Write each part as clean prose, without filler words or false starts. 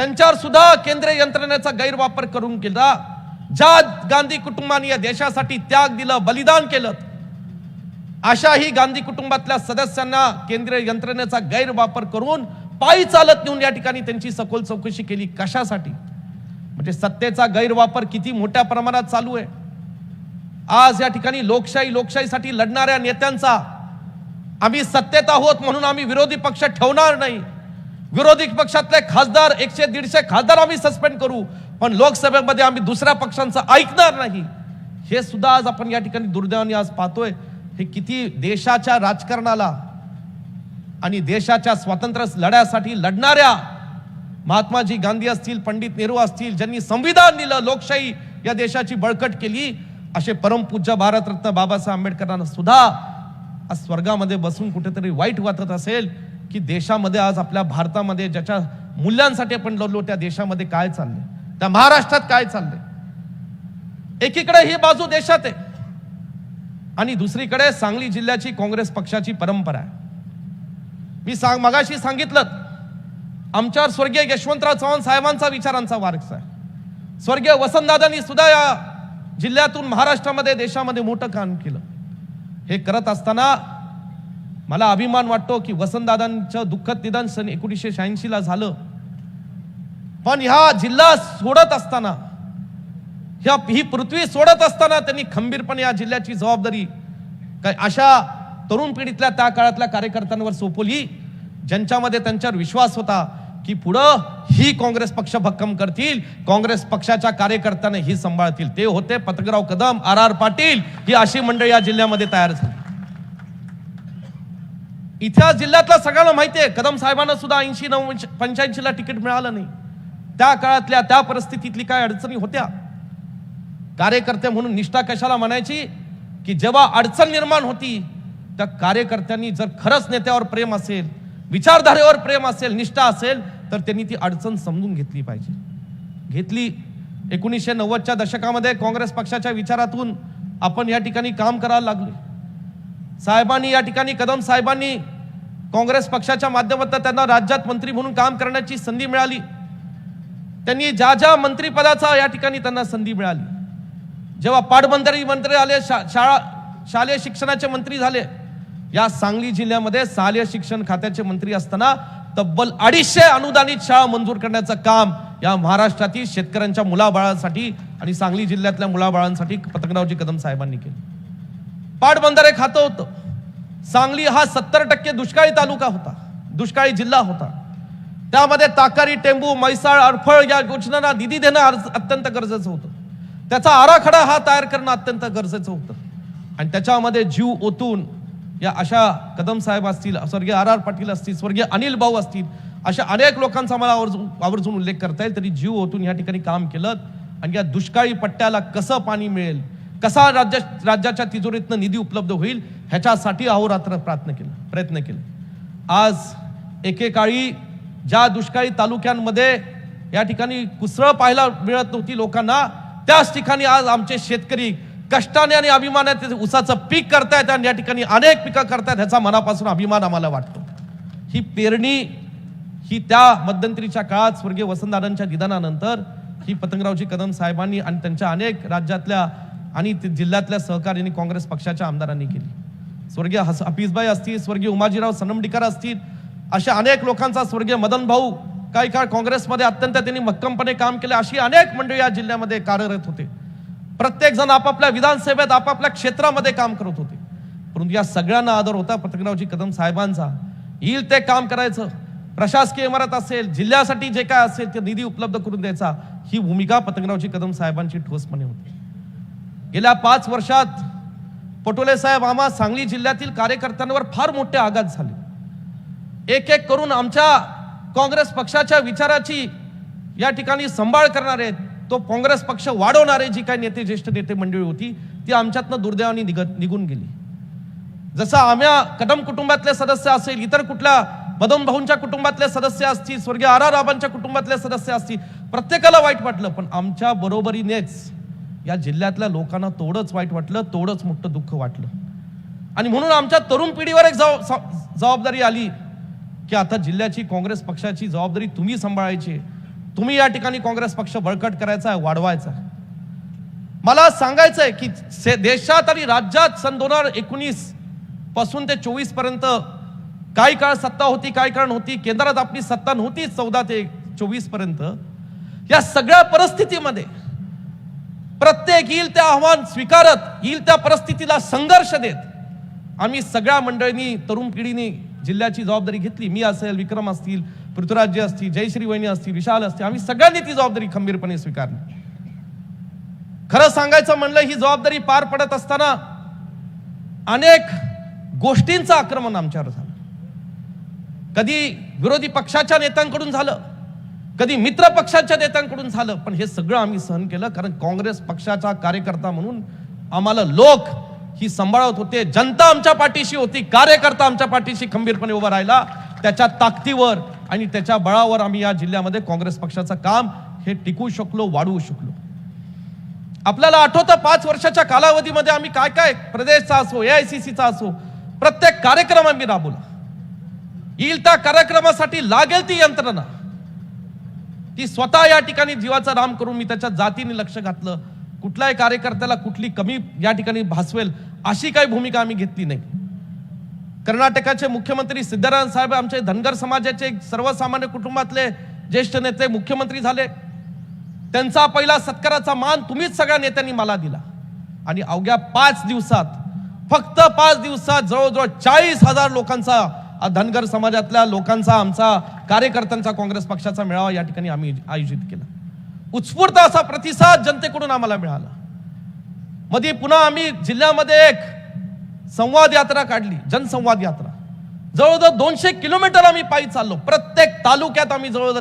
त्यांच्यावर सुद्धा केंद्रीय यंत्रणेचा गैरवापर करून केला। ज्या गांधी कुटुंबाने या देशासाठी त्याग दिलं, बलिदान केलं, अशाही गांधी कुटुंबातल्या सदस्यांना केंद्रीय यंत्रणेचा गैरवापर करून पायी चालत नेऊन या ठिकाणी त्यांची सखोल चौकशी केली। कशासाठी? म्हणजे सत्तेचा गैरवापर किती मोठ्या प्रमाणात चालू आहे। आज या ठिकाणी लोकशाहीसाठी लढणाऱ्या नेत्यांचा आम्ही सत्तेत आहोत म्हणून आम्ही विरोधी पक्ष ठेवणार नाही, विरोधी पक्षातले खासदार 100-150 खासदार आम्ही सस्पेंड करू, पण लोकसभेमध्ये आम्ही दुसऱ्या पक्षांचं ऐकणार नाही, हे सुद्धा आज आपण या ठिकाणी दुर्दैवाने आज पाहतोय। हे किती देशाच्या राजकारणाला आणि देशाच्या स्वातंत्र्य लढ्यासाठी लढणाऱ्या महात्माजी गांधी असतील, पंडित नेहरू असतील, ज्यांनी संविधान दिलं, लोकशाही या देशाची बळकट केली, असे परमपूज्य भारतरत्न बाबासाहेब आंबेडकरांना सुद्धा आज स्वर्गामध्ये बसून कुठेतरी वाईट वाटत असेल की देशामध्ये आज आपल्या भारतामध्ये ज्याच्या मूल्यांसाठी आपण लढलो त्या देशामध्ये काय चाललंय, त्या महाराष्ट्रात काय चाललंय। एकीकडे ही बाजू देशात आहे आणि दुसरीकडे सांगली जिल्ह्याची काँग्रेस पक्षाची परंपरा आहे। मी मगाशी सांगितलं, आमच्यावर स्वर्गीय यशवंतराव चव्हाण साहेबांचा विचारांचा वारसा आहे। स्वर्गीय वसंतदादांनी सुद्धा या जिल्ह्यातून महाराष्ट्रामध्ये देशामध्ये मोठं काम केलं। हे करत असताना मला अभिमान वाटतो की वसंतदादांचं दुःखद निधन सन 1986 ला झालं, पण ह्या जिल्हा सोडत असताना, ही पृथ्वी सोडत असताना त्यांनी खंबीरपणे या जिल्ह्याची जबाबदारी काय अशा तरुण पिढीतल्या त्या काळातल्या कार्यकर्त्यांवर सोपवली, ज्यांच्यामध्ये त्यांच्यावर विश्वास होता की पुढं ही काँग्रेस पक्ष भक्कम करतील, काँग्रेस पक्षाच्या कार्यकर्त्यांना ही सांभाळतील। ते होते पतंगराव कदम, RR पाटील, ही अशी मंडळी या जिल्ह्यामध्ये तयार झाली। इथल्या जिल्ह्यातल्या सगळ्यांना माहितीये, कदम साहेबांना सुद्धा 80-85 ला तिकीट मिळालं नाही। त्या काळातल्या त्या परिस्थितीतली काय अडचणी होत्या। कार्यकर्ते म्हणून निष्ठा कशाला म्हणायची की जेव्हा अडचण निर्माण होती त्या कार्यकर्त्यांनी जर खरंच नेत्यावर प्रेम असेल, विचारधारेवर प्रेम असेल, निष्ठा असेल, तर त्यांनी ती अडचण समजून घेतली पाहिजे। घेतली। 1990च्या दशकामध्ये काँग्रेस पक्षाच्या विचारातून आपण या ठिकाणी काम करायला लागलो। साहेबांनी या ठिकाणी, कदम साहेबांनी काँग्रेस पक्षाच्या माध्यमातून त्यांना राज्यात मंत्री म्हणून काम करण्याची संधी मिळाली। त्यांनी ज्या मंत्रिपदाचा या ठिकाणी त्यांना संधी मिळाली, जेव्हा पाटबंधारे मंत्री आले, शालेय शिक्षणाचे मंत्री झाले, या सांगली जिल्ह्यामध्ये शालेय शिक्षण खात्याचे मंत्री असताना तब्बल 250 अनुदानित शाळा मंजूर करण्याचं काम या महाराष्ट्रातील शेतकऱ्यांच्या मुलाबाळांसाठी आणि सांगली जिल्ह्यातल्या मुलाबाळांसाठी पतंगरावजी कदम साहेबांनी केलं। पाटबंधारे खातं होतं। सांगली हा 70% दुष्काळी तालुका होता, दुष्काळी जिल्हा होता। त्यामध्ये ताकारी, टेंबू, म्हैसाळ, अडफळ या योजनांना निधी देणं अत्यंत गरजेचं होतं। त्याचा आराखडा हा तयार करणं अत्यंत गरजेचं होतं आणि त्याच्यामध्ये जीव ओतून या अशा कदम साहेब असतील, स्वर्गीय RR पाटील असतील, स्वर्गीय अनिल भाऊ असतील, अशा अनेक लोकांचा मला आवर्जून उल्लेख करता येईल। तरी जीव ओतून या ठिकाणी काम केलं आणि या दुष्काळी पट्ट्याला कसं पाणी मिळेल, कसा राज्याच्या तिजोरीतनं निधी उपलब्ध होईल, ह्याच्यासाठी अहोरात्र प्रयत्न केले। आज एकेकाळी ज्या दुष्काळी तालुक्यांमध्ये या ठिकाणी कुसळ पाहायला मिळत नव्हती लोकांना, त्याच ठिकाणी आज आमचे शेतकरी कष्टाने आणि अभिमानाने ऊसाचं पीक करतायत आणि या ठिकाणी अनेक पिकं करतायत, ह्याचा मनापासून अभिमान आम्हाला वाटतो। ही पेरणी ही त्या मध्यंतरीच्या काळात स्वर्गीय वसंतदादांच्या निधनानंतर ही पतंगरावजी कदम साहेबांनी आणि त्यांच्या अनेक राज्यातल्या आणि जिल्ह्यातल्या सहकार्यांनी काँग्रेस पक्षाच्या आमदारांनी केली। स्वर्गीय हफीजभाई असतील, स्वर्गीय उमाजीराव सनमडीकर असतील, अशा अनेक लोकांचा, स्वर्गीय मदन भाऊ काही काळ काँग्रेसमध्ये अत्यंत त्यांनी भक्कमपणे काम केले, अशी अनेक मंडळी या जिल्ह्यामध्ये कार्यरत होते। प्रत्येक जण आपापल्या विधानसभेत आपापल्या क्षेत्रामध्ये काम करत होते, परंतु या सगळ्यांना आदर होता पतंगरावजी कदम साहेबांचा। येईल ते काम करायचं, प्रशासकीय इमारत असेल, जिल्ह्यासाठी जे काय असेल ते निधी उपलब्ध करून द्यायचा, ही भूमिका पतंगरावजी कदम साहेबांची ठोसपणे होती। गेल्या 5 वर्षात पटोले साहेब आम्हा सांगली जिल्ह्यातील कार्यकर्त्यांवर फार मोठे आघात झाले। एक एक करून आमच्या काँग्रेस पक्षाच्या विचाराची या ठिकाणी सांभाळ करणारे, तो काँग्रेस पक्ष वाढवणारे जी काही नेते, ज्येष्ठ नेते मंडळी होती, ती आमच्यातनं दुर्दैवाने निघून गेली। जसं आम्हा कदम कुटुंबातले सदस्य असेल, इतर कुठल्या मदन भाऊंच्या कुटुंबातले सदस्य असतील, स्वर्गीय RR आबांच्या कुटुंबातले सदस्य असतील, प्रत्येकाला वाईट वाटलं, पण आमच्या बरोबरीनेच या जिल्ह्यातल्या लोकांना तेवढंच वाईट वाटलं, तेवढंच मोठं दुःख वाटलं। आणि म्हणून आमच्या तरुण पिढीवर एक जबाबदारी आली की आता जिल्ह्याची काँग्रेस पक्षाची जबाबदारी तुम्ही सांभाळायची, तुम्ही या ठिकाणी काँग्रेस पक्ष बळकट करायचा आहे, वाढवायचा आहे. मला सांगायचंय की देशात आणि राज्यात सन 2019 पासून ते 24 पर्यंत काही काळ सत्ता होती, काही काळ नव्हती, केंद्रात आपली सत्ता नव्हती 14 ते 24 पर्यंत. या सगळ्या परिस्थितीमध्ये प्रत्येक येईल त्या आव्हान स्वीकारत, येईल त्या परिस्थितीला संघर्ष देत आम्ही सगळ्या मंडळींनी, तरुण पिढीने जिल्ह्याची जबाबदारी घेतली. मी असेल, विक्रम असतील, पृथ्वीराज असतील, जयश्री वहिनी असतील, विशाल असतील, आम्ही सगळ्यांनी ती जबाबदारी खंबीरपणे स्वीकारली. खरं सांगायचं म्हणलं, ही जबाबदारी पार पडत असताना अनेक गोष्टींचं आक्रमण आमच्यावर झालं. कधी विरोधी पक्षाच्या नेत्यांकडून झालं, कधी मित्र पक्षाच्या नेत्यांकडून झालं, पण हे सगळं आम्ही सहन केलं, कारण काँग्रेस पक्षाचा कार्यकर्ता म्हणून आम्हाला लोक ही सांभाळत होते. जनता आमच्या पाठीशी होती, कार्यकर्ता आमच्या पाठीशी खंबीरपणे उभा राहिला. त्याच्या ताकदीवर आणि त्याच्या बळावर आम्ही या जिल्ह्यामध्ये काँग्रेस पक्षाचं काम हे टिकवू शकलो, वाढवू शकलो. आपल्याला आठवतं 5 वर्षाच्या कालावधीमध्ये आम्ही काय काय, प्रदेशचा असो, AICCचा असो, प्रत्येक कार्यक्रम आम्ही राबवला. येईल त्या कार्यक्रमासाठी लागेल ती यंत्रणा, ती स्वतः या ठिकाणी जीवाचा राम करून मी त्याच्या जातीने लक्ष घातलं. कुठल्याही कार्यकर्त्याला कुठली कमी या ठिकाणी भासवेल अशी काही भूमिका आम्ही घेतली नाही. कर्नाटकाचे मुख्यमंत्री सिद्धरामय्या साहेब आमचे धनगर समाजाचे सर्वसामान्य कुटुंबातले ज्येष्ठ नेते मुख्यमंत्री झाले. त्यांचा पहिला सत्काराचा मान तुम्हीच सगळ्या नेत्यांनी मला दिला. आणि अवघ्या 5 दिवसात, फक्त 5 दिवसात जवळजवळ 40,000 लोकांचा, धनगर समाजातल्या लोकांचा, आमचा कार्यकर्त्यांचा काँग्रेस पक्षाचा मेळावा या ठिकाणी आम्ही आयोजित केला. उत्स्फूर्त असा प्रतिसाद जनतेकडून आम्हाला मिळाला. मध्ये पुन्हा आम्ही जिल्ह्यामध्ये एक संवाद यात्रा काढली, जनसंवाद यात्रा. जवळजवळ 200 किलोमीटर आम्ही पायी चाललो. प्रत्येक तालुक्यात आम्ही जवळजवळ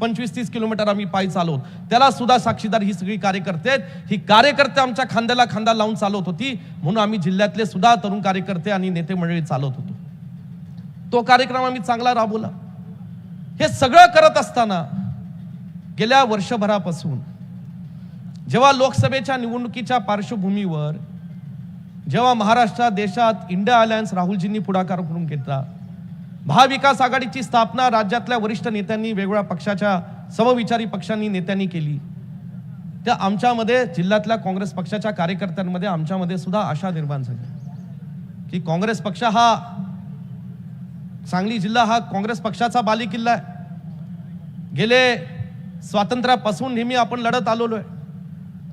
25-30 किलोमीटर आम्ही पायी चालवत. त्याला सुद्धा साक्षीदार ही सगळी कार्यकर्ते आहेत. ही कार्यकर्ते आमच्या खांद्याला खांदा लावून चालवत होती, म्हणून आम्ही जिल्ह्यातले सुद्धा तरुण कार्यकर्ते आणि नेते मंडळी चालवत होतो. तो कार्यक्रम आम्ही चांगला राबवला. हे सगळं करत असताना गेल्या वर्षभरापासून जेव्हा लोकसभेच्या निवडणुकीच्या पार्श्वभूमीवर, जेव्हा महाराष्ट्रात, देशात इंडिया अलायन्स राहुलजींनी पुढाकार करून घेतला, महाविकास आघाडीची स्थापना राज्यातल्या वरिष्ठ नेत्यांनी, वेगवेगळ्या पक्षाच्या समविचारी पक्षांनी नेत्यांनी केली, त्या आमच्यामध्ये, जिल्ह्यातल्या काँग्रेस पक्षाच्या कार्यकर्त्यांमध्ये आमच्यामध्ये सुद्धा आशा निर्माण झाली की काँग्रेस पक्ष हा, सांगली जिल्हा हा काँग्रेस पक्षाचा बालेकिल्ला आहे. गेले स्वातंत्र्यापासून नेहमी आपण लढत आलेलो आहे.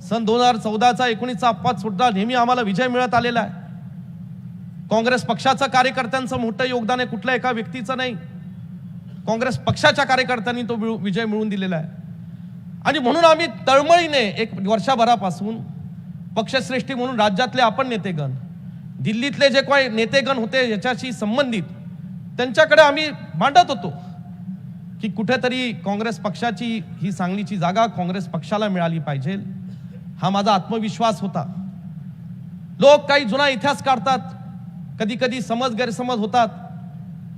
सन 2014चा 19चा अपवाद सुद्धा नेहमी आम्हाला विजय मिळत आलेला आहे. काँग्रेस पक्षाचं कार्यकर्त्यांचं मोठं योगदान आहे, कुठल्या एका व्यक्तीचं नाही. काँग्रेस पक्षाच्या कार्यकर्त्यांनी तो विजय मिळवून दिलेला आहे. आणि म्हणून आम्ही तळमळीने एक वर्षभरापासून पक्षश्रेष्ठी म्हणून राज्यातले आपण नेतेगण, दिल्लीतले जे काही नेतेगण होते याच्याशी संबंधित, त्यांच्याकडे आम्ही मांडत होतो की कुठेतरी काँग्रेस पक्षाची ही सांगलीची जागा काँग्रेस पक्षाला मिळाली पाहिजे. हा माझा आत्मविश्वास होता. लोक काही जुना इतिहास काढतात, कधी कधी समज गैरसमज होतात.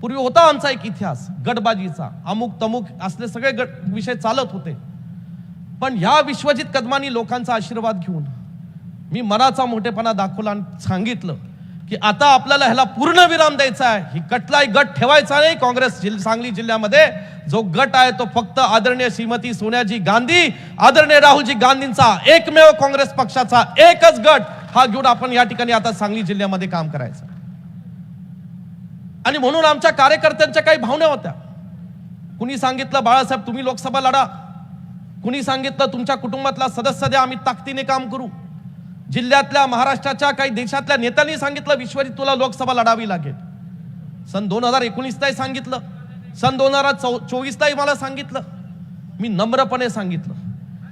पूर्वी होता आमचा एक इतिहास गटबाजीचा, अमुक तमुक असले सगळे विषय चालत होते. पण ह्या विश्वजित कदमांनी लोकांचा आशीर्वाद घेऊन मी मनाचा मोठेपणा दाखवला आणि सांगितलं की आता आपल्याला ह्याला पूर्ण विराम द्यायचा आहे. ही कटलाई गट ठेवायचा नाही. काँग्रेस सांगली जिल्ह्यामध्ये जो गट आहे तो फक्त आदरणीय श्रीमती सोनियाजी गांधी, आदरणीय राहुलजी गांधींचा एकमेव काँग्रेस पक्षाचा एकच गट हा घेऊन आपण या ठिकाणी आता सांगली जिल्ह्यामध्ये काम करायचं. आणि म्हणून आमच्या कार्यकर्त्यांच्या काही भावना होत्या. कुणी सांगितलं बाळासाहेब तुम्ही लोकसभा लढा, कुणी सांगितलं तुमच्या कुटुंबातला सदस्य द्या, आम्ही ताकदीने काम करू. जिल्ह्यातल्या, महाराष्ट्राच्या, काही देशातल्या नेत्यांनी सांगितलं विश्वजित तुला लोकसभा लढावी लागेल. सन 2019लाही सांगितलं, सन 2024लाही मला सांगितलं. मी नम्रपणे सांगितलं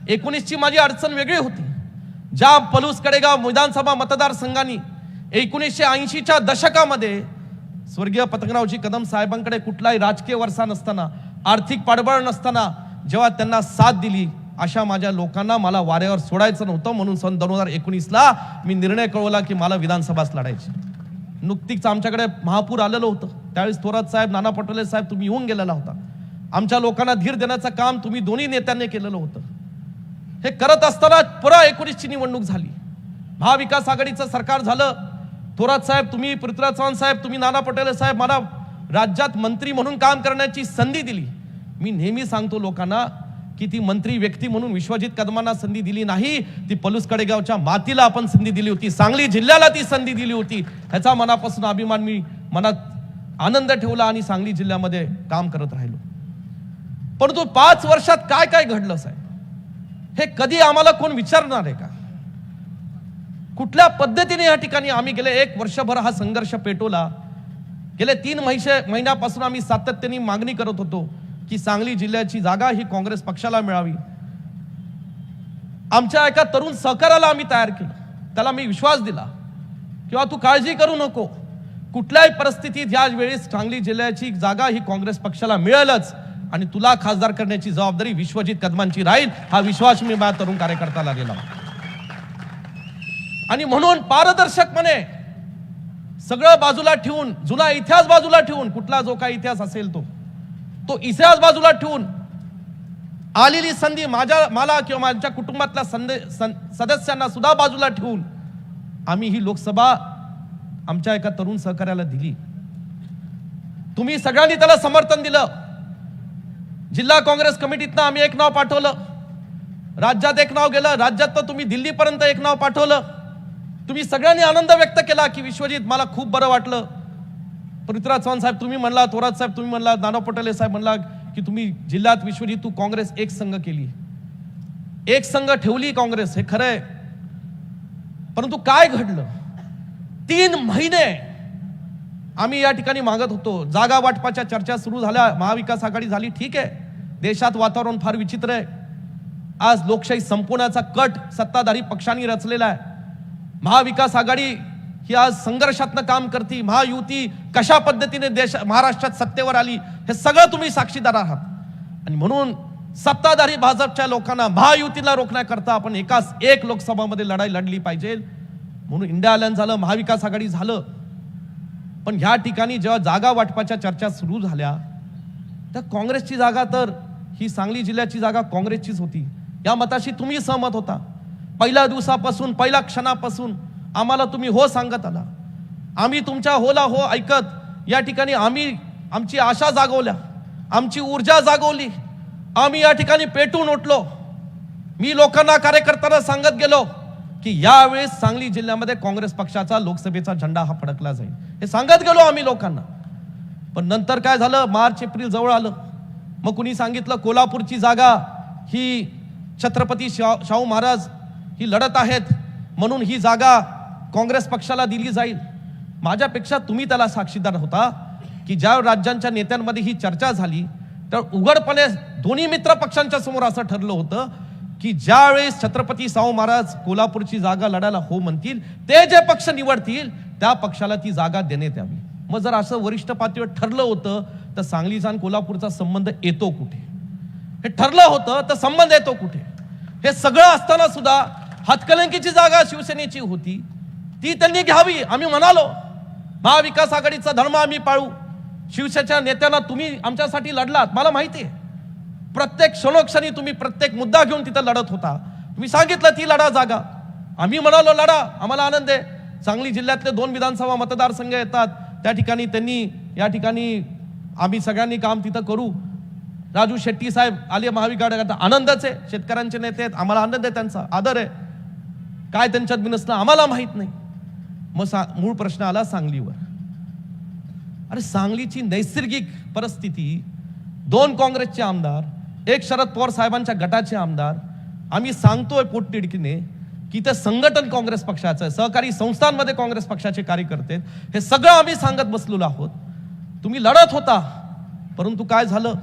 19ची माझी अडचण वेगळी होती. ज्या पलूस कडेगाव विधानसभा मतदारसंघांनी 1980च्या दशकामध्ये स्वर्गीय पतंगरावजी कदम साहेबांकडे कुठलाही राजकीय वारसा नसताना, आर्थिक पाठबळ नसताना जेव्हा त्यांना साथ दिली, अशा माझ्या लोकांना मला वाऱ्यावर सोडायचं नव्हतं. म्हणून सन 2019ला मी निर्णय कळवला की मला विधानसभाच लढायची. नुकतीच आमच्याकडे महापूर आलेलं होतं. त्यावेळेस थोरात साहेब, नाना पटोले साहेब तुम्ही येऊन गेलेला होता. आमच्या लोकांना धीर देण्याचं काम तुम्ही दोन्ही नेत्यांनी केलेलं होतं. हे करत असताना पुन्हा 19ची निवडणूक झाली, महाविकास आघाडीचं सरकार झालं. थोरात साहेब तुम्ही, पृथ्वीराज चव्हाण साहेब तुम्ही, नाना पटोले साहेब मला राज्यात मंत्री म्हणून काम करण्याची संधी दिली. मी नेहमी सांगतो लोकांना की ती मंत्री व्यक्ती म्हणून विश्वजित कदमांना संधी दिली नाही, ती पलूस कडेगावच्या मातीला आपण संधी दिली होती, सांगली जिल्ह्याला ती संधी दिली होती. ह्याचा मनापासून अभिमान, मी मनात आनंद ठेवला आणि सांगली जिल्ह्यामध्ये काम करत राहिलो. परंतु 5 वर्षात काय काय घडलं साहेब, हे कधी आम्हाला कोण विचारणार आहे का? कुठल्या पद्धतीने या ठिकाणी आम्ही गेले 1 वर्षभर हा संघर्ष पेटवला. गेले 3 महिन्यापासून आम्ही सातत्याने मागणी करत होतो की सांगली जिल्ह्याची जागा ही काँग्रेस पक्षाला मिळावी. आमच्या एका तरुण सहकार्याला आम्ही तयार केलं, त्याला मी विश्वास दिला किंवा तू काळजी करू नको, कुठल्याही परिस्थितीत या वेळेस सांगली जिल्ह्याची जागा ही काँग्रेस पक्षाला मिळेलच आणि तुला खासदार करण्याची जबाबदारी विश्वजित कदमांची राहील, हा विश्वास मी माझ्या तरुण कार्यकर्त्याला दिला. आणि म्हणून पारदर्शकपणे सगळं बाजूला ठेवून, जुना इतिहास बाजूला ठेवून, कुठला जो काही इतिहास असेल तो इतिहास बाजूला ठेवून, आलेली संधी मला किंवा माझ्या कुटुंबातल्या सदस्यांना सुद्धा बाजूला ठेवून आम्ही ही लोकसभा आमच्या एका तरुण सहकार्याला दिली. तुम्ही सगळ्यांनी त्याला समर्थन दिलं. जिल्हा काँग्रेस कमिटीतनं आम्ही एक नाव पाठवलं, राज्यात एक नाव गेलं, राज्यात तुम्ही दिल्लीपर्यंत एक नाव पाठवलं. तुम्ही सगळ्यांनी आनंद व्यक्त केला की विश्वजित, मला खूप बरं वाटलं. पृथ्वीराज चव्हाण साहेब तुम्ही म्हणला, थोरात साहेब तुम्ही म्हणला, नाना पटोले साहेब म्हणला की तुम्ही जिल्ह्यात विश्वजित तू काँग्रेस एक संघ केली, एक संघ ठेवली काँग्रेस, हे खरंय. परंतु काय घडलं? 3 महिने आम्ही या ठिकाणी मागत होतो. जागा वाटपाच्या चर्चा सुरू झाल्या, महाविकास आघाडी झाली, ठीक आहे. देशात वातावरण फार विचित्र आहे. आज लोकशाही संपवण्याचा कट सत्ताधारी पक्षांनी रचलेला आहे. महाविकास आघाडी ही आज संघर्षातनं काम करते. महायुती कशा पद्धतीने महाराष्ट्रात सत्तेवर आली हे सगळं तुम्ही साक्षीदार आहात. आणि म्हणून सत्ताधारी भाजपच्या लोकांना महायुतीला रोखण्याकरता आपण एक लोकसभामध्ये लढाई लढली पाहिजे. म्हणून इंडिया अलायन्स झालं, महाविकास आघाडी झालं. पण ह्या ठिकाणी जेव्हा जागा वाटपाच्या चर्चा सुरू झाल्या, तर काँग्रेसची जागा, तर ही सांगली जिल्ह्याची जागा काँग्रेसचीच होती, या मताशी तुम्ही सहमत होता. पहिल्या दिवसापासून, पहिल्या क्षणापासून आम्हाला तुम्ही हो सांगत आला. आम्ही तुमच्या होला हो ऐकत या ठिकाणी आम्ही आमची आशा जागवल्या, आमची ऊर्जा जागवली. आम्ही या ठिकाणी पेटून उठलो. मी लोकांना, कार्यकर्त्यांना सांगत गेलो की यावेळेस सांगली जिल्ह्यामध्ये काँग्रेस पक्षाचा लोकसभेचा झेंडा हा फडकला जाईल, हे सांगत गेलो आम्ही लोकांना. पण नंतर काय झालं? मार्च एप्रिल जवळ आलं. मग कुणी सांगितलं कोल्हापूरची जागा ही छत्रपती शाहू महाराज ही लढत आहेत, म्हणून ही जागा काँग्रेस पक्षाला दिली जाईल. माझ्यापेक्षा तुम्ही त्याला साक्षीदार होता की ज्या राज्यांच्या नेत्यांमध्ये ही चर्चा झाली, तर उघडपणे दोन्ही मित्र पक्षांच्या समोर असं ठरलं होतं की ज्यावेळेस छत्रपती शाहू महाराज कोल्हापूरची जागा लढायला हो म्हणतील, ते जे पक्ष निवडतील त्या पक्षाला ती जागा देण्यात यावी. मग जर असं वरिष्ठ पातळीवर ठरलं होतं, तर सांगलीचा आणि कोल्हापूरचा संबंध येतो कुठे? हे ठरलं होतं तर संबंध येतो कुठे? हे सगळं असताना सुद्धा हातकलंकीची जागा शिवसेनेची होती, ती त्यांनी घ्यावी. आम्ही म्हणालो महाविकास आघाडीचा धर्म आम्ही पाळू. शिवसेनेच्या नेत्यांना तुम्ही आमच्यासाठी लढलात, मला माहिती आहे. प्रत्येक क्षणोक्षणी तुम्ही प्रत्येक मुद्दा घेऊन तिथं लढत होता. तुम्ही सांगितलं ती लढा जागा, आम्ही म्हणालो लढा, आम्हाला आनंद आहे. सांगली जिल्ह्यातले 2 विधानसभा मतदारसंघ येतात, त्या ठिकाणी त्यांनी या ठिकाणी आम्ही सगळ्यांनी काम तिथं करू. राजू शेट्टी साहेब आले महाविकास आघाडीचा, आनंदच आहे. शेतकऱ्यांचे नेते आहेत, आम्हाला आनंद आहे, त्यांचा आदर आहे. काय त्यांच्यात बिनसलं आम्हाला माहित नाही. मग मूळ प्रश्न आला सांगलीवर. अरे सांगलीची नैसर्गिक परिस्थिती, 2 काँग्रेसचे आमदार, 1 शरद पवार साहेबांच्या गटाचे आमदार, आम्ही सांगतोय पोटतिडकीने की ते संघटन काँग्रेस पक्षाचं आहे, सहकारी संस्थांमध्ये काँग्रेस पक्षाचे कार्यकर्ते, हे सगळं आम्ही सांगत बसलेलो आहोत. तुम्ही लढत होता, परंतु काय झालं?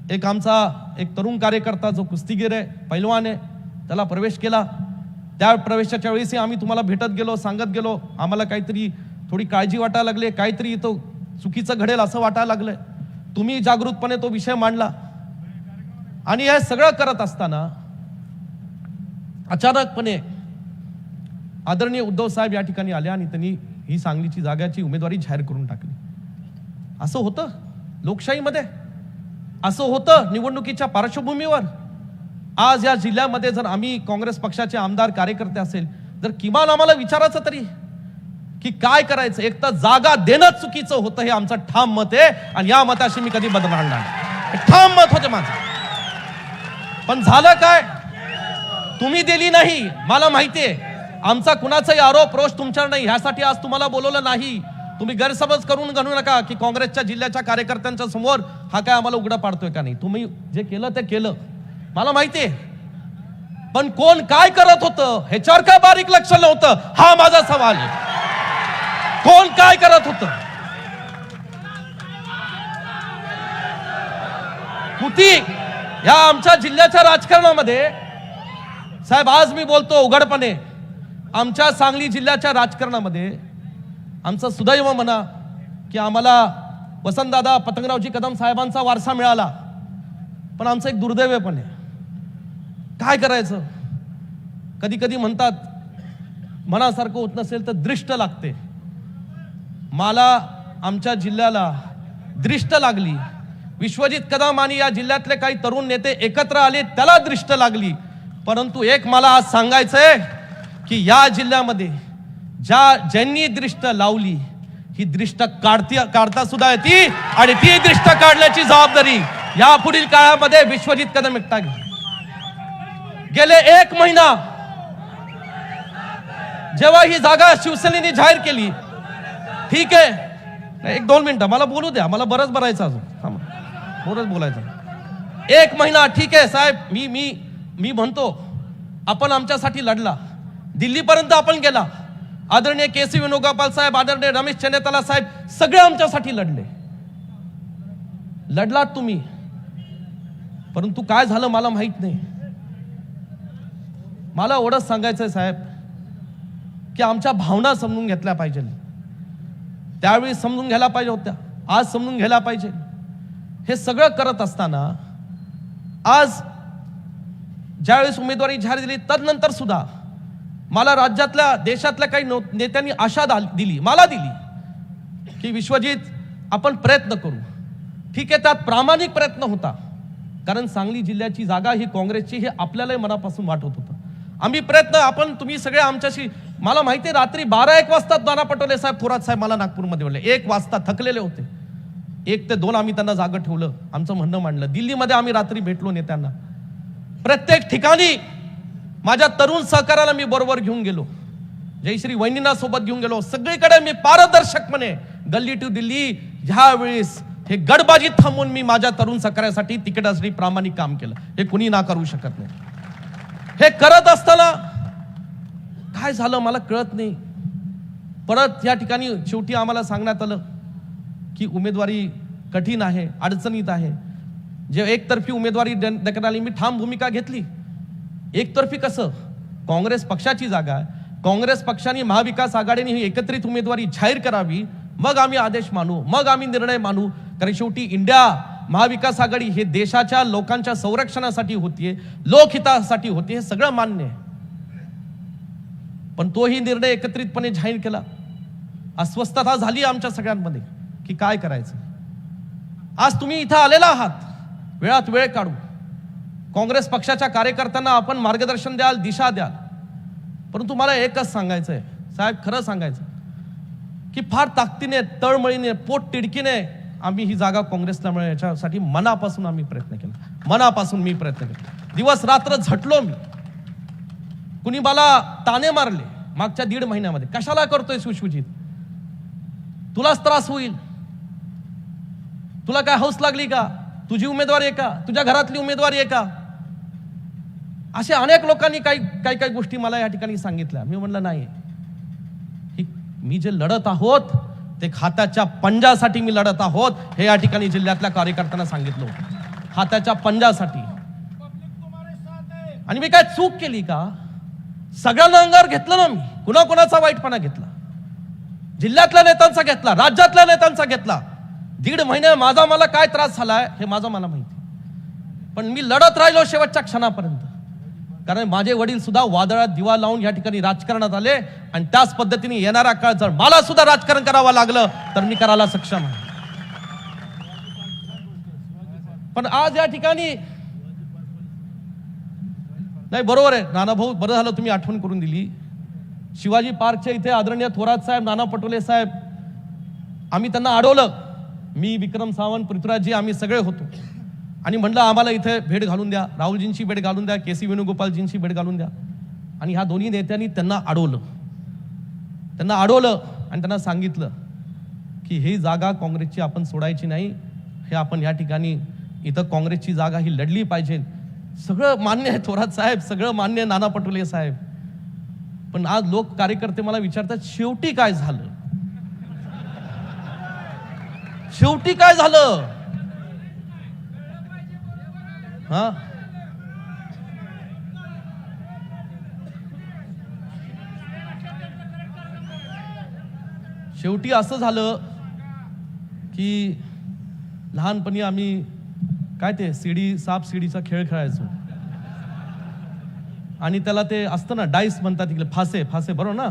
एक तरुण कार्यकर्ता जो कुस्तीगीर आहे, पैलवान आहे, त्याला प्रवेश केला. त्या प्रवेशाच्या वेळेसही आम्ही तुम्हाला भेटत गेलो, सांगत गेलो, आम्हाला काहीतरी थोडी काळजी वाटायला लागली, काहीतरी इथं चुकीचं घडेल असं वाटायला लागलंय. तुम्ही जागृतपणे तो विषय मांडला. आणि हे सगळं करत असताना अचानकपणे आदरणीय उद्धव साहेब या ठिकाणी आले आणि त्यांनी ही सांगलीची जागाची उमेदवारी जाहीर करून टाकली. असं होतं लोकशाहीमध्ये, असं होतं निवडणुकीच्या पार्श्वभूमीवर. आज या जिल्ह्यामध्ये जर आम्ही काँग्रेस पक्षाचे आमदार कार्यकर्ते असेल, जर किमान आम्हाला विचारायचं तरी की काय करायचं. एक तर जागा देणं चुकीचं होतं, हे आमचं ठाम मत आहे आणि या मताशी मी कधी बदलणार नाही. ठाम मत होते माझं. पण झालं काय? तुम्ही दिली नाही. मला माहितीये आमचा कुणाचाही आरोप रोष तुमच्यावर नाही, ह्यासाठी आज तुम्हाला बोलवलं नाही. तुम्ही गैरसमज करून घालू नका की काँग्रेसच्या जिल्ह्याच्या कार्यकर्त्यांच्या समोर हा काय आम्हाला उघडा पाडतोय का नाही. तुम्ही जे केलं ते केलं, मला माहितीये. पण कोण काय करत होतं ह्याच्यावर का बारीक लक्ष नव्हतं, हा माझा सवाल आहे. कोण काय करत होतं? कृती या आमच्या जिल्ह्याच्या राजकारणामध्ये साहेब, आज मी बोलतो उघडपणे, आमच्या सांगली जिल्ह्याच्या राजकारणामध्ये आमचं सुदैव म्हणा की आम्हाला वसंतदादा पतंगरावजी कदम साहेबांचा वारसा मिळाला, पण आमचं एक दुर्दैव पण आहे. काय करायचं? कधी कधी म्हणतात मनासारखं होत नसेल तर दृष्ट लागते. मला आमच्या जिल्ह्याला दृष्ट लागली. विश्वजित कदम आणि या जिल्ह्यातले काही तरुण नेते एकत्र आले, त्याला दृष्ट लागली. परंतु एक मला आज सांगायचंय की या जिल्ह्यामध्ये ज्यांनी दृष्ट लावली ही दृष्ट काढता सुद्धा येते, आणि ती दृष्ट काढण्याची जबाबदारी या पुढील काळामध्ये विश्वजित कदम एकटा घेईल. गेले 1 महिना जेव्हा ही जागा शिवसेनेने जाहीर केली, ठीक आहे, 1-2 मिनिटं मला बोलू द्या, मला बरंच भरायचं अजून, बरंच बोलायचं. 1 महिना ठीक आहे साहेब, मी म्हणतो आपण आमच्यासाठी लढला, दिल्लीपर्यंत आपण गेला. आदरणीय केसी वेणुगोपाल साहेब, आदरणीय रमेश चन्नेताला साहेब, सगळे आमच्यासाठी लढले. लढलात तुम्ही, परंतु काय झालं मला माहित नाही. मला एवढंच सांगायचंय साहेब की आमच्या भावना समजून घेतल्या पाहिजे. त्यावेळी समजून घ्यायला पाहिजे होत्या, आज समजून घ्यायला पाहिजे. हे सगळं करत असताना आज ज्यावेळेस उमेदवारी जाहीर दिली, तदनंतर सुद्धा मला राज्यातल्या देशातल्या काही नेत्यांनी आशा दिली, मला दिली की विश्वजित आपण प्रयत्न करू. ठीक आहे, त्यात प्रामाणिक प्रयत्न होता, कारण सांगली जिल्ह्याची जागा ही काँग्रेसची हे आपल्यालाही मनापासून वाटत होतं. आम्ही प्रयत्न, आपण तुम्ही सगळे आमच्याशी, मला माहिती आहे रात्री 12-1 वाजता नाना पटोले साहेब, थोरात साहेब मला नागपूरमध्ये बोलले. 1 वाजता थकलेले होते. 1 ते 2 आम्ही त्यांना जागं ठेवलं, आमचं म्हणणं मांडलं. दिल्लीमध्ये आम्ही रात्री भेटलो नेत्यांना. प्रत्येक ठिकाणी माझ्या तरुण सहकार्याला मी बरोबर घेऊन गेलो, जयश्री वहिनींना सोबत घेऊन गेलो. सगळीकडे मी पारदर्शकपणे गल्ली टू दिल्ली ह्या वेळेस हे गडबाजी थांबून मी माझ्या तरुण सहकार्यासाठी तिकिटासाठी प्रामाणिक काम केलं. हे कुणी नाकारू शकत नाही. हे करत असताना काय झालं मला कळत नाही. परत या ठिकाणी शेवटी आम्हाला सांगण्यात आलं की उमेदवारी कठीण आहे, अडचणीत आहे. जे एकतर्फी उमेदवारी देण्यात आली, मी ठाम भूमिका घेतली. एकतर्फी कसं? काँग्रेस पक्षाची जागा आहे, काँग्रेस पक्षाने महाविकास आघाडीने ही एकत्रित उमेदवारी जाहीर करावी, मग आम्ही आदेश मानू, मग आम्ही निर्णय मानू. कारण शेवटी इंडिया महाविकास आघाडी हे देशाच्या लोकांच्या संरक्षणासाठी होतीये, लोकहितासाठी होती, हे सगळं मान्य आहे. पण तोही निर्णय एकत्रितपणे जाहीर केला. अस्वस्थता झाली आमच्या सगळ्यांमध्ये की काय करायचं. आज तुम्ही इथं आलेला आहात, वेळात वेळ काढू काँग्रेस पक्षाच्या कार्यकर्त्यांना आपण मार्गदर्शन द्याल, दिशा द्याल. परंतु मला एकच सांगायचंय साहेब, खरं सांगायचं की फार ताकदीने, तळमळीने, पोट तिडकीने आम्ही ही जागा काँग्रेसला मिळेल याच्यासाठी मनापासून आम्ही प्रयत्न केला. मनापासून मी प्रयत्न केला. दिवस रात्र झटलो मी. कुणी मला ताने मारले मागच्या 1.5 महिन्यामध्ये, कशाला करतोय सुशुजित, तुलाच त्रास होईल, तुला काय हौस लागली का, तुझी उमेदवारी आहे का, तुझ्या घरातली उमेदवारी आहे का. असे अनेक लोकांनी काही गोष्टी मला या ठिकाणी सांगितल्या. मी म्हणलं नाही, मी जे लढत आहोत ते खात्याच्या पंजासाठी मी लढत आहोत, हे या ठिकाणी जिल्ह्यातल्या कार्यकर्त्यांना सांगितलं. खात्याच्या पंजासाठी. आणि मी काय चूक केली का? सगळ्यांना अंगावर घेतलं ना मी. कुणाकुणाचा वाईटपणा घेतला, जिल्ह्यातल्या नेत्यांचा घेतला, राज्यातल्या नेत्यांचा घेतला. 1.5 महिने माझा मला काय त्रास झालाय हे माझं मला माहिती. पण मी लढत राहिलो शेवटच्या क्षणापर्यंत, कारण माझे वडील सुद्धा वादळात दिवा लावून या ठिकाणी राजकारणात आले. आणि त्याच पद्धतीने येणारा काळ जर मला सुद्धा राजकारण करावं लागलं तर मी करायला सक्षम आहे. पण आज या ठिकाणी नाही, बरोबर आहे नाना भाऊ, बरं झालं तुम्ही आठवण करून दिली. शिवाजी पार्कच्या इथे आदरणीय थोरात साहेब, नाना पटोले साहेब, आम्ही त्यांना अडवलं. मी, विक्रम सावंत, पृथ्वीराजजी, आम्ही सगळे होतो. आणि म्हणलं आम्हाला इथे भेट घालून द्या, राहुलजींची भेट घालून द्या, के सी वेणुगोपालजींची भेट घालून द्या. आणि ह्या दोन्ही नेत्यांनी त्यांना अडवलं आणि त्यांना सांगितलं की ही जागा काँग्रेसची आपण सोडायची नाही, हे आपण या ठिकाणी इथं काँग्रेसची जागा ही लढली पाहिजे. सगळं मान्य आहे थोरात साहेब, सगळं मान्य आहे नाना पटोले साहेब, पण आज लोक कार्यकर्ते मला विचारतात शेवटी काय झालं, शेवटी काय झालं. हा शेवटी असं झालं की लहानपणी आम्ही काय ते साप सीडीचा खेळ खेळायचो आणि त्याला ते असतं ना डाईस म्हणतात तिकडे, फासे बरोबर ना,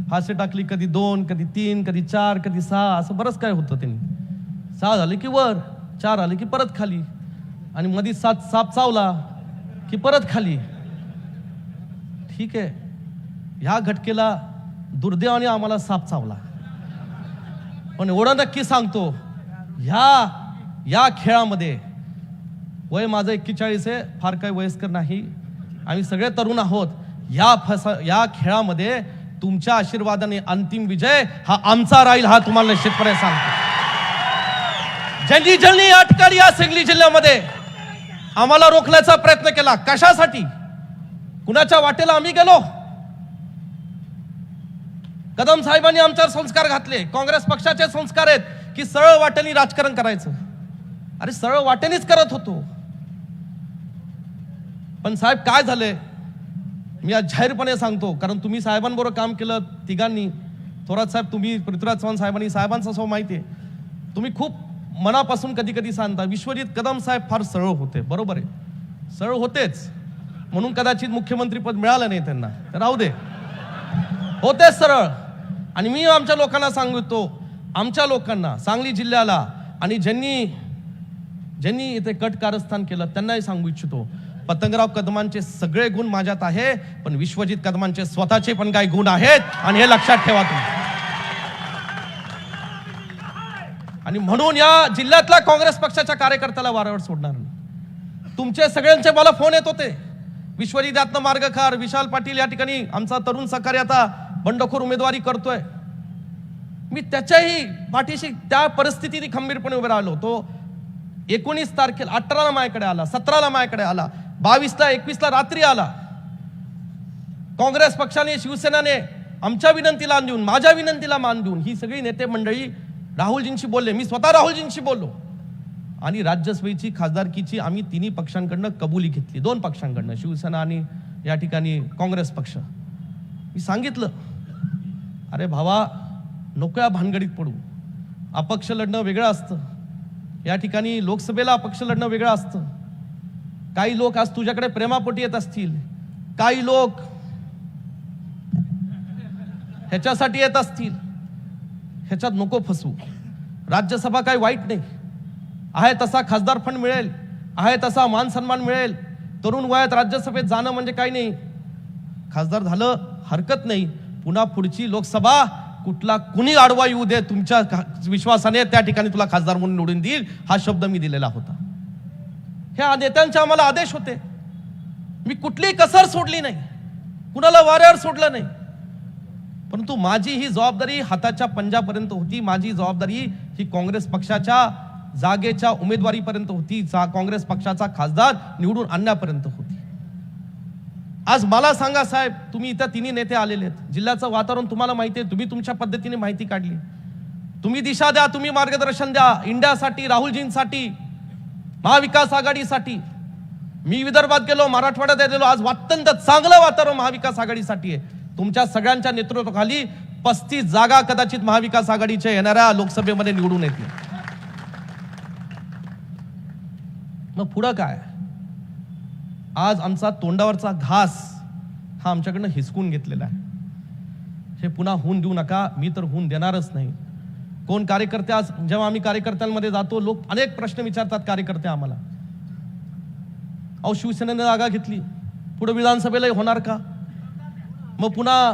फासे टाकली कधी 2 कधी 3 कधी 4 कधी 6 असं बरंच काय होतं. त्यांनी 6 झाले की वर, 4 आले की परत खाली, आणि मध्ये 7 साप चावला की परत खाली. ठीक आहे, ह्या घटकेला दुर्दैवाने आम्हाला साप चावला, पण एवढं नक्की सांगतो या खेळामध्ये वय माझं 41 आहे, फार काही वयस्कर नाही, आम्ही सगळे तरुण आहोत. या खेळामध्ये तुमच्या आशीर्वादाने अंतिम विजय हा आमचा राहील, हा तुम्हाला निश्चितपणे सांगतो. ज्यांनी या ठिकाणी या सांगली जिल्ह्यामध्ये आम्हाला रोखण्याचा प्रयत्न केला, कशासाठी, कुणाच्या वाटेला आम्ही गेलो. कदम साहेबांनी आमच्यावर संस्कार घातले, काँग्रेस पक्षाचे संस्कार आहेत की सरळ वाटेने राजकारण करायचं. अरे सरळ वाटेनेच करत होतो, पण साहेब काय झालंय मी आज जाहीरपणे सांगतो, कारण तुम्ही साहेबांबरोबर काम केलं तिघांनी, थोरात साहेब तुम्ही, पृथ्वीराज चव्हाण साहेबांनी, साहेबांचा स्वभाव माहिती आहे, तुम्ही खूप मनापासून कधी कधी सांगता. विश्वजित कदम साहेब फार सरळ होते, बरोबर आहे, सरळ होतेच, म्हणून कदाचित मुख्यमंत्री पद मिळालं नाही त्यांना, तर राहू दे, होते सरळ. आणि मी आमच्या लोकांना सांगतो, आमच्या लोकांना, सांगली जिल्ह्याला, आणि ज्यांनी इथे कट कारस्थान केलं त्यांनाही सांगू इच्छितो, पतंगराव कदमांचे सगळे गुण माझ्यात आहे, पण विश्वजित कदमांचे स्वतःचे पण काही गुण आहेत, आणि हे लक्षात ठेवा तुम्ही. आणि म्हणून या जिल्ह्यातल्या काँग्रेस पक्षाच्या कार्यकर्त्याला वारंवार सोडणार नाही. तुमचे सगळ्यांचे मला फोन येत होते, विश्वजित यातनं मार्गखार, विशाल पाटील या ठिकाणी आमचा तरुण सहकारी आता बंडखोर उमेदवारी करतोय. मी त्याच्याही पाठीशी त्या परिस्थितीने खंबीरपणे उभे राहिलो. तो 19 तारखेला 18ला माझ्याकडे आला, 17ला माझ्याकडे आला, 22ला 21ला रात्री आला. काँग्रेस पक्षाने, शिवसेनाने आमच्या विनंतीला मान देऊन, माझ्या विनंतीला मान देऊन ही सगळी नेते मंडळी राहुलजींशी बोलले, मी स्वतः राहुलजींशी बोललो, आणि राज्यसभेची खासदारकीची आम्ही तिन्ही पक्षांकडनं कबुली घेतली, 2 पक्षांकडनं, शिवसेना आणि या ठिकाणी काँग्रेस पक्ष. मी सांगितलं, अरे भावा नको या भानगडीत पडू, अपक्ष लढणं वेगळं असतं, या ठिकाणी लोकसभेला अपक्ष लढणं वेगळं असतं. काही लोक आज तुझ्याकडे प्रेमापोटी येत असतील, काही लोक ह्याच्यासाठी येत असतील, ह्याच्यात नको फसू. राज्यसभा काही वाईट नाही, आहे तसा खासदार फंड मिळेल, आहे तसा मान सन्मान मिळेल, तरुण वयात राज्यसभेत जाणं म्हणजे काही नाही, खासदार झालं हरकत नाही, पुन्हा पुढची लोकसभा कुठला कुणी आडवा येऊ दे, तुमच्या विश्वासाने त्या ठिकाणी तुला खासदार म्हणून निवडून देईल, हा शब्द मी दिलेला होता. ह्या नेत्यांचे आम्हाला आदेश होते, मी कुठलीही कसर सोडली नाही, कुणाला वाऱ्यावर सोडलं नाही, परंतु माझी ही जबाबदारी हाताच्या पंजापर्यंत होती. माझी जबाबदारी ही काँग्रेस पक्षाच्या जागेच्या उमेदवारीपर्यंत होती, काँग्रेस पक्षाचा खासदार निवडून आणण्यापर्यंत होती. आज मला सांगा साहेब, तुम्ही इथं तिन्ही नेते आलेले आहेत, जिल्ह्याचं वातावरण तुम्हाला माहिती आहे, तुम्ही तुमच्या पद्धतीने माहिती काढली, तुम्ही दिशा द्या, तुम्ही मार्गदर्शन द्या, इंडियासाठी, राहुलजींसाठी, महाविकास आघाडीसाठी. मी विदर्भात गेलो, मराठवाड्यात गेलो, आज अत्यंत चांगलं वातावरण महाविकास आघाडीसाठी आहे. तुमच्या सगळ्यांच्या नेतृत्वाखाली 35 जागा कदाचित महाविकास आघाडीच्या येणाऱ्या लोकसभेमध्ये निवडून येतील. मग पुढं काय? आज आमचा तोंडावरचा घास हा आमच्याकडनं हिसकून घेतलेला आहे. हे पुन्हा होऊन देऊ नका, मी तर होऊन देणारच नाही. कोण कार्यकर्ते, आज जेव्हा आम्ही कार्यकर्त्यांमध्ये जातो, लोक अनेक प्रश्न विचारतात कार्यकर्ते आम्हाला, अहो शिवसेनेने जागा घेतली, पुढे विधानसभेला होणार का, मग पुन्हा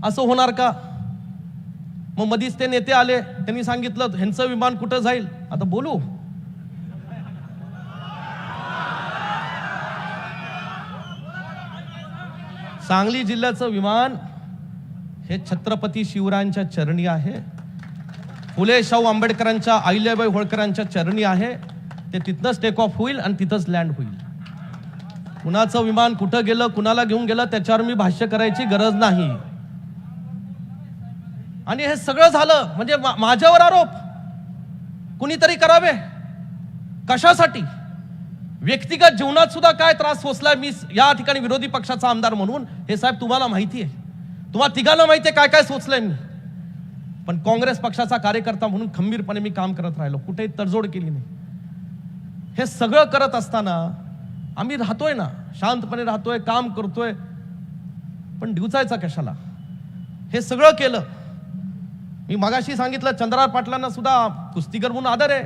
असं होणार का, मग मधीच ते नेते आले, त्यांनी सांगितलं ह्यांचं विमान कुठं जाईल, आता बोलू सांगली जिल्ह्याचं विमान हे छत्रपती शिवरायांच्या चरणी आहे, फुले शाहू आंबेडकरांच्या, अहिल्याबाई होळकरांच्या चरणी आहे. ते तिथनंच टेक ऑफ होईल आणि तिथंच लँड होईल. कुणाचं विमान कुठं गेलं, कुणाला घेऊन गेलं त्याच्यावर मी भाष्य करायची गरज नाही. आणि हे सगळं झालं म्हणजे माझ्यावर आरोप कुणीतरी करावे कशासाठी? व्यक्तिगत जीवनात सुद्धा काय त्रास सोसलाय मी या ठिकाणी विरोधी पक्षाचा आमदार म्हणून हे साहेब तुम्हाला माहिती आहे, तुम्हाला तिघांना माहिती आहे काय काय सोचलंय मी. पण काँग्रेस पक्षाचा कार्यकर्ता म्हणून खंबीरपणे मी काम करत राहिलो, कुठेही तडजोड केली नाही. हे सगळं करत असताना आम्ही राहतोय ना, शांतपणे राहतोय, काम करतोय, पण डिवचायचा कशाला? हे सगळं केलं. मी मगाशी सांगितलं चंद्रराव पाटलांना सुद्धा कुस्तीगर म्हणून आदर आहे.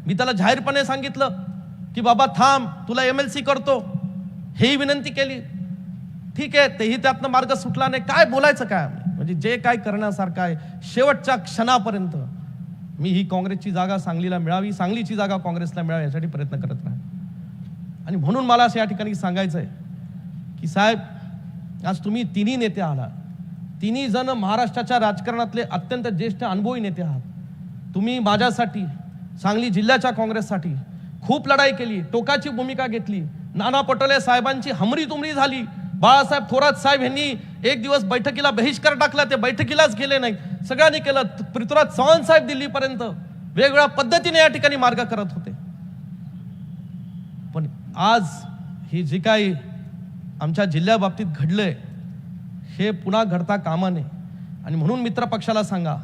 मी त्याला जाहीरपणे सांगितलं की बाबा थांब, तुला MLC करतो, हेही विनंती केली. ठीक आहे, तेही त्यातनं मार्ग सुटला नाही. काय बोलायचं काय? म्हणजे जे काय करण्यासारखं आहे शेवटच्या क्षणापर्यंत मी ही काँग्रेसची जागा सांगलीला मिळावी, सांगलीची जागा काँग्रेसला मिळावी यासाठी प्रयत्न करत राहील. आणि म्हणून मला असं या ठिकाणी सांगायचं आहे की साहेब, आज तुम्ही तिन्ही नेते आहात, तिन्ही जण महाराष्ट्राच्या राजकारणातले अत्यंत ज्येष्ठ अनुभवी नेते आहात. तुम्ही माझ्यासाठी, सांगली जिल्ह्याच्या काँग्रेससाठी खूप लढाई केली, टोकाची भूमिका घेतली. नाना पटोले साहेबांची हमरी तुमरी झाली. बाळासाहेब थोरात साहेब यांनी एक दिवस बैठकीला बहिष्कार टाकला, ते बैठकीलाच गेले नाही, सगळ्यांनी केलं. पृथ्वीराज चव्हाण साहेब दिल्लीपर्यंत वेगवेगळ्या पद्धतीने या ठिकाणी मार्ग करत होते. पण आज ही जी काही आमच्या जिल्ह्याबाबतीत घडलंय हे पुन्हा घडता कामा नये. आणि म्हणून मित्र पक्षाला सांगा,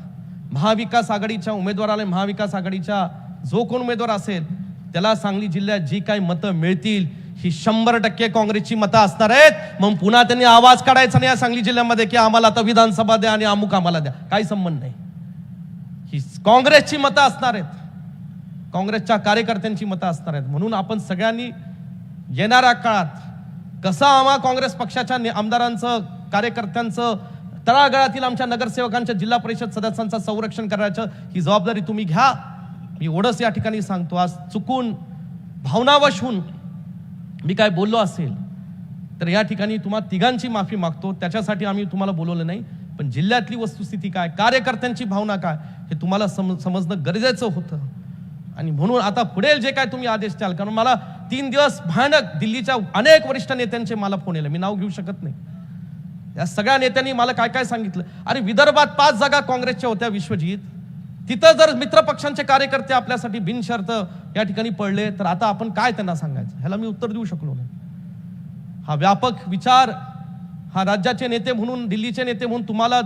महाविकास आघाडीच्या उमेदवाराला, महाविकास आघाडीच्या जो कोण उमेदवार असेल त्याला सांगली जिल्ह्यात जी काही मतं मिळतील ही 100% काँग्रेसची मतं असणार आहेत. मग पुन्हा त्यांनी आवाज काढायचा नाही या सांगली जिल्ह्यामध्ये की आम्हाला आता विधानसभा द्या आणि अमुक आम्हाला द्या, काही संबंध नाही. ही काँग्रेसची मतं असणार आहेत, काँग्रेसच्या कार्यकर्त्यांची मतं असणार आहेत. म्हणून आपण सगळ्यांनी येणाऱ्या काळात कसं आम्हा काँग्रेस पक्षाच्या आमदारांचं, कार्यकर्त्यांचं, तळागाळातील आमच्या नगरसेवकांच्या, जिल्हा परिषद सदस्यांचं संरक्षण करायचं ही जबाबदारी तुम्ही घ्या. मी एवढंच या ठिकाणी सांगतो. आज चुकून भावनावश होऊन मी काय बोललो असेल तर या ठिकाणी तुम्हा तिघांची माफी मागतो. त्याच्यासाठी आम्ही तुम्हाला बोलवलं नाही, पण जिल्ह्यातली वस्तुस्थिती काय, कार्यकर्त्यांची भावना काय हे तुम्हाला समजणं गरजेचं होतं. आणि म्हणून आता पुढे जे काय तुम्ही आदेश द्याल, कारण मला 3 दिवस भयानक दिल्लीच्या अनेक वरिष्ठ नेत्यांचे मला फोन येले, मी नाव घेऊ शकत नाही. या सगळ्या नेत्यांनी मला काय काय सांगितलं. अरे विदर्भात 5 जागा काँग्रेसच्या होत्या विश्वजित, तिथं जर मित्र पक्षांचे कार्यकर्ते आपल्यासाठी बिनशर्त या ठिकाणी पडले तर आता आपण काय त्यांना सांगायचं, ह्याला मी उत्तर देऊ शकलो नाही. हा व्यापक विचार हा राज्याचे नेते म्हणून, दिल्लीचे नेते म्हणून तुम्हाला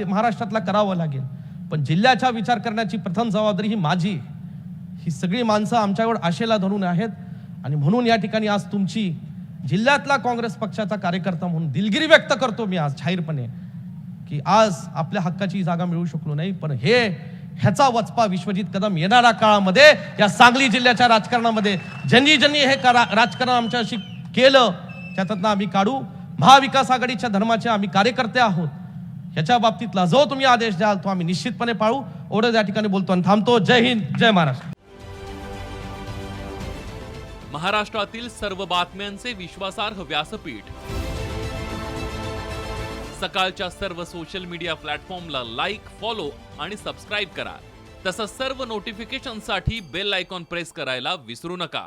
महाराष्ट्रातला करावा लागेल. पण जिल्ह्याचा विचार करण्याची प्रथम जबाबदारी ही माझी. ही सगळी माणसं आमच्यावर आशेला धरून आहेत. आणि म्हणून या ठिकाणी आज तुमची जिल्ह्यातला काँग्रेस पक्षाचा कार्यकर्ता म्हणून दिलगिरी व्यक्त करतो मी आज जाहीरपणे की आज आपल्या हक्काची जागा मिळू शकलो नाही. पण ह्याचा वचपा विश्वजित कदम येणाऱ्या काळामध्ये या सांगली जिल्ह्याच्या राजकारणामध्ये ज्यांनी हे राजकारण आमच्याशी केलं त्यातनं आम्ही काढू. महाविकास आघाडीच्या धर्माचे आम्ही कार्यकर्ते आहोत. ह्याच्या बाबतीतला जो तुम्ही आदेश द्याल तो आम्ही निश्चितपणे पाळू. एवढं या ठिकाणी बोलतो आणि थांबतो. जय हिंद, जय महाराष्ट्र. महाराष्ट्रातील सर्व बातम्यांचे विश्वासार्ह व्यासपीठ, सकाळच्या सर्व सोशल मीडिया प्लॅटफॉर्मला लाईक, फॉलो आणि सबस्क्राईब करा. तसंच सर्व नोटिफिकेशनसाठी बेल आयकॉन प्रेस करायला विसरू नका.